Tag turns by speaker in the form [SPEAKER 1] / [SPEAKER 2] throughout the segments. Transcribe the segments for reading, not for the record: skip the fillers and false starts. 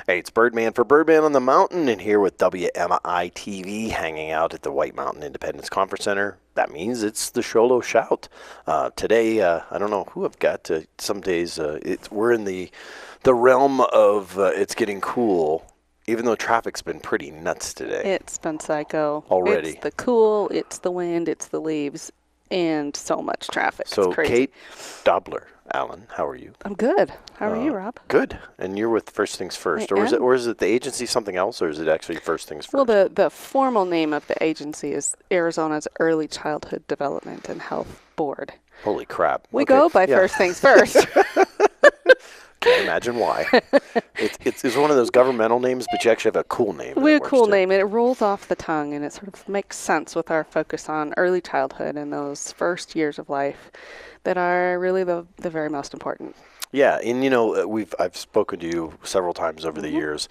[SPEAKER 1] Hey, it's Birdman for Birdman on the Mountain, and here with WMI-TV, hanging out at the White Mountain Independence Conference Center. That means it's the Sholo Shout. Today, I don't know who I've got. Some days we're in the realm of it's getting cool, even though traffic's been pretty nuts today
[SPEAKER 2] It's been psycho.
[SPEAKER 1] already.
[SPEAKER 2] It's the cool, it's the wind, it's the leaves, and so much traffic. It's
[SPEAKER 1] So,
[SPEAKER 2] crazy.
[SPEAKER 1] Kate Dobler, Alan, how are you?
[SPEAKER 2] I'm good. How are you, Rob?
[SPEAKER 1] Good. And you're with First Things First,
[SPEAKER 2] I
[SPEAKER 1] or is it the agency something else, or is it actually First Things First?
[SPEAKER 2] Well, the formal name of the agency is Arizona's Early Childhood Development and Health Board.
[SPEAKER 1] Holy crap!
[SPEAKER 2] We
[SPEAKER 1] Okay,
[SPEAKER 2] go by
[SPEAKER 1] yeah.
[SPEAKER 2] First Things First.
[SPEAKER 1] Can't imagine why. It's one of those governmental names, but you actually have a cool name.
[SPEAKER 2] We have a cool
[SPEAKER 1] too.
[SPEAKER 2] name, and it rolls off the tongue, and it sort of makes sense with our focus on early childhood and those first years of life that are really the very most important.
[SPEAKER 1] Yeah, and I've spoken to you several times over the years.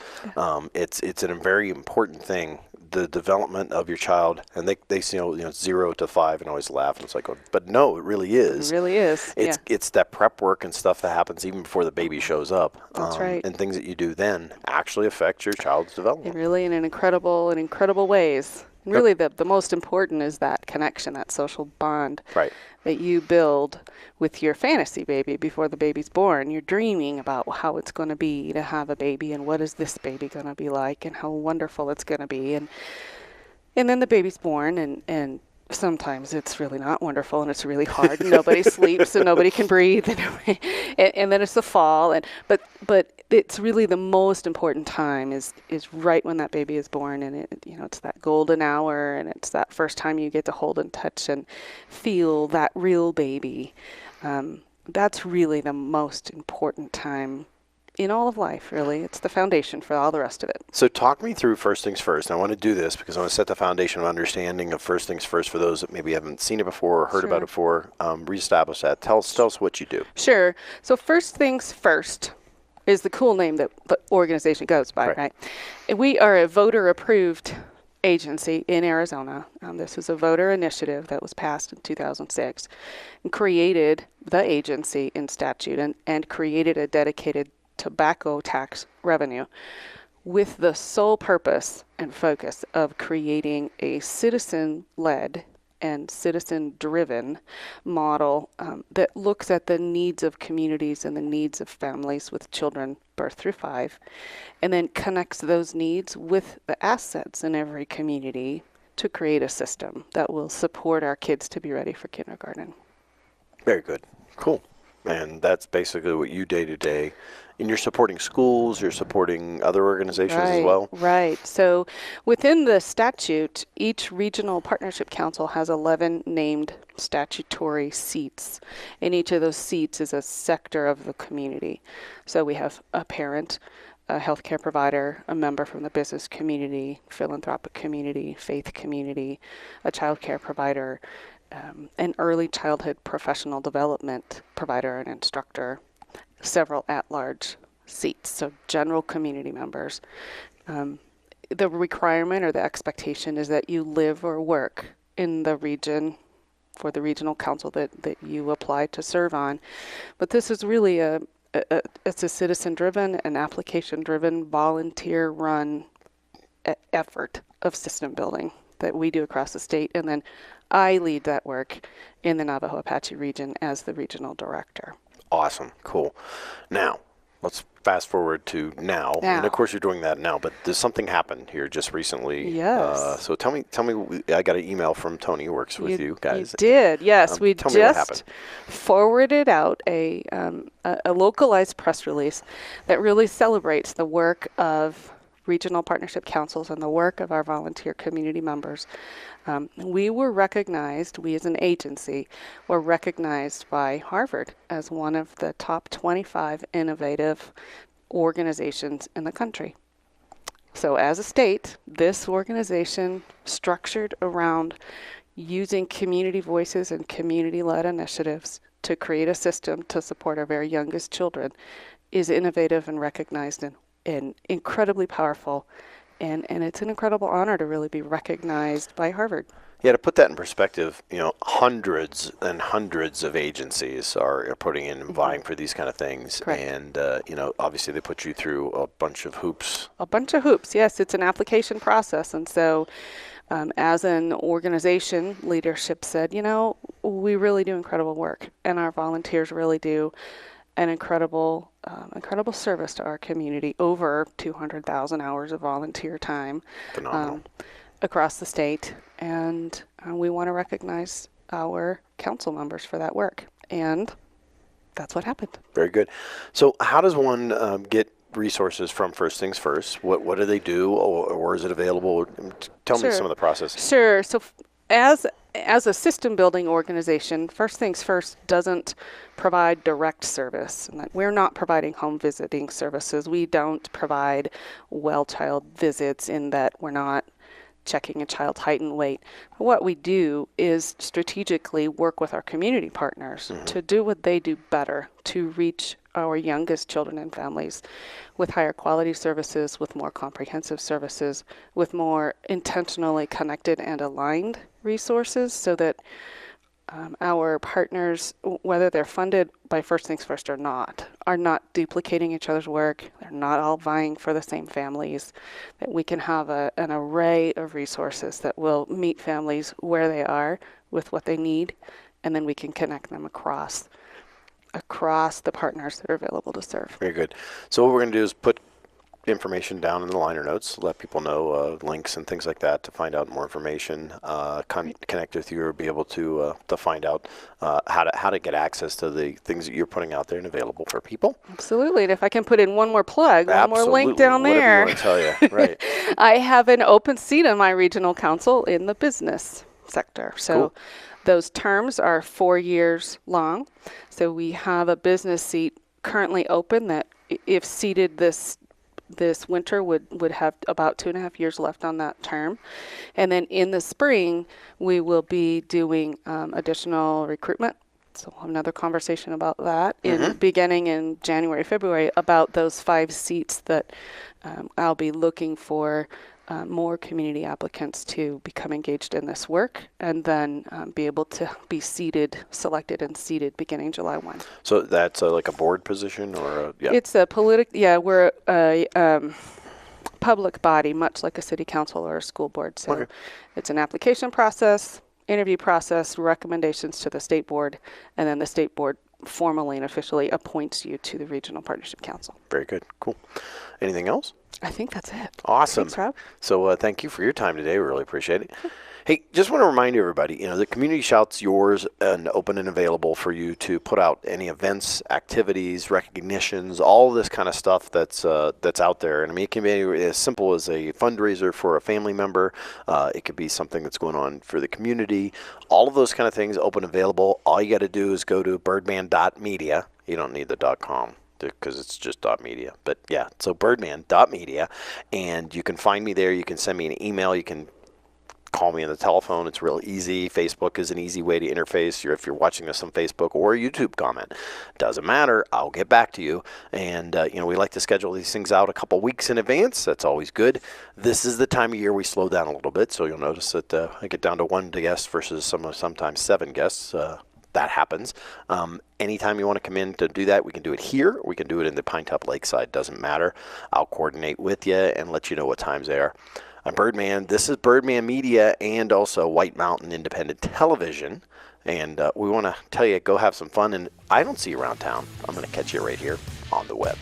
[SPEAKER 1] It's a very important thing, the development of your child, and they say 0 to 5, and always laugh, and it's like, but no, it really is.
[SPEAKER 2] It really is.
[SPEAKER 1] It's that prep work and stuff that happens even before the baby shows up.
[SPEAKER 2] That's right.
[SPEAKER 1] And things that you do then actually affect your child's development.
[SPEAKER 2] It really, in incredible ways. And really, the most important is that connection, that social bond
[SPEAKER 1] Right.
[SPEAKER 2] that you build with your fantasy baby before the baby's born. You're dreaming about how it's going to be to have a baby, and what is this baby going to be like, and how wonderful it's going to be. And then the baby's born, and sometimes it's really not wonderful, and it's really hard, and nobody sleeps, and nobody can breathe, and then it's the fall, but it's really the most important time is right when that baby is born, and it's that golden hour, and it's that first time you get to hold and touch and feel that real baby. That's really the most important time in all of life, really. It's the foundation for all the rest of it.
[SPEAKER 1] So talk me through First Things First. I want to do this because I want to set the foundation of understanding of First Things First for those that maybe haven't seen it before or heard about it before. Reestablish that. Tell us what you do.
[SPEAKER 2] Sure. So First Things First is the cool name that the organization goes by, right? And we are a voter-approved agency in Arizona. This was a voter initiative that was passed in 2006 and created the agency in statute and created a dedicated tobacco tax revenue with the sole purpose and focus of creating a citizen-led and citizen-driven model that looks at the needs of communities and the needs of families with children birth through 5, and then connects those needs with the assets in every community to create a system that will support our kids to be ready for kindergarten.
[SPEAKER 1] Very good. Cool. And that's basically what you day to day. And you're supporting schools, you're supporting other organizations as well?
[SPEAKER 2] Right. So within the statute, each regional partnership council has 11 named statutory seats. And each of those seats is a sector of the community. So we have a parent, a healthcare provider, a member from the business community, philanthropic community, faith community, a child care provider, an early childhood professional development provider and instructor, several at-large seats, so general community members. The requirement or the expectation is that you live or work in the region for the regional council that you apply to serve on. But this is really it's a citizen-driven and application-driven, volunteer-run effort of system building that we do across the state, and then I lead that work in the Navajo Apache region as the regional director.
[SPEAKER 1] Awesome. Cool. Now, let's fast forward to now. And of course you're doing that now, but there's something happened here just recently.
[SPEAKER 2] Yes.
[SPEAKER 1] So tell me, I got an email from Tony who works with you guys.
[SPEAKER 2] You did, yes. We
[SPEAKER 1] tell me what
[SPEAKER 2] just
[SPEAKER 1] happened.
[SPEAKER 2] forwarded out a localized press release that really celebrates the work of regional partnership councils and the work of our volunteer community members. We as an agency were recognized by Harvard as one of the top 25 innovative organizations in the country. So as a state, this organization, structured around using community voices and community-led initiatives to create a system to support our very youngest children, is innovative and recognized and incredibly powerful. And it's an incredible honor to really be recognized by Harvard.
[SPEAKER 1] Yeah, to put that in perspective, hundreds and hundreds of agencies are putting in and vying for these kind of things.
[SPEAKER 2] Correct.
[SPEAKER 1] And, obviously they put you through a bunch of hoops.
[SPEAKER 2] A bunch of hoops, yes. It's an application process. And so as an organization, leadership said, we really do incredible work, and our volunteers really do an incredible service to our community. Over 200,000 hours of volunteer time.
[SPEAKER 1] Phenomenal.
[SPEAKER 2] Across the state, and we want to recognize our council members for that work, and that's what happened.
[SPEAKER 1] Very good. So how does one get resources from First Things First? What do they do, or is it available? Tell me some of the process.
[SPEAKER 2] Sure. So as a system building organization, First Things First doesn't provide direct service. We're not providing home visiting services. We don't provide well child visits, in that we're not checking a child's height and weight. What we do is strategically work with our community partners to do what they do better, to reach our youngest children and families with higher quality services, with more comprehensive services, with more intentionally connected and aligned resources, so that our partners, whether they're funded by First Things First or not, are not duplicating each other's work. They're not all vying for the same families. That we can have an array of resources that will meet families where they are with what they need, and then we can connect them across the partners that are available to serve.
[SPEAKER 1] Very good. So what we're going to do is put information down in the liner notes, let people know links and things like that to find out more information, connect with you, or be able to find out how to get access to the things that you're putting out there and available for people.
[SPEAKER 2] Absolutely. And if I can put in one more plug,
[SPEAKER 1] Absolutely.
[SPEAKER 2] one more link down
[SPEAKER 1] Whatever
[SPEAKER 2] there.
[SPEAKER 1] you want to tell you. Right.
[SPEAKER 2] I have an open seat on my regional council in the business sector. So
[SPEAKER 1] Cool.
[SPEAKER 2] Those terms are 4 years long. So we have a business seat currently open that, if seated this winter, would have about 2.5 years left on that term. And then in the spring, we will be doing additional recruitment. So we'll have another conversation about that beginning in January, February, about those 5 seats that I'll be looking for more community applicants to become engaged in this work, and then be able to be selected and seated beginning July 1.
[SPEAKER 1] So that's like a board position, or
[SPEAKER 2] It's a we're a public body, much like a city council or a school board. So It's an application process, interview process, recommendations to the state board, and then the state board formally and officially appoints you to the Regional Partnership Council.
[SPEAKER 1] Very good. Cool. Anything else?
[SPEAKER 2] I think that's it.
[SPEAKER 1] Awesome.
[SPEAKER 2] Thanks, Rob.
[SPEAKER 1] So thank you for your time today. We really appreciate it. Hey, just want to remind everybody, the Community Shout's yours and open and available for you to put out any events, activities, recognitions, all this kind of stuff that's out there. And I mean, it can be as simple as a fundraiser for a family member. It could be something that's going on for the community. All of those kind of things, open and available. All you got to do is go to birdman.media. You don't need the .com. Because it's just .media. But yeah, so birdman.media, and you can find me there. You can send me an email. You can call me on the telephone. It's real easy. Facebook is an easy way to interface. If you're watching this on Facebook or a YouTube comment, doesn't matter. I'll get back to you. And we like to schedule these things out a couple weeks in advance. That's always good. This is the time of year we slow down a little bit, so you'll notice that I get down to 1 guest versus sometimes 7 guests. That happens. Anytime you want to come in to do that, we can do it here. We can do it in the Pine Top Lakeside. Doesn't matter. I'll coordinate with you and let you know what times they are. I'm Birdman. This is Birdman Media and also White Mountain Independent Television. And we want to tell you, go have some fun. And I don't see you around town. I'm going to catch you right here on the web.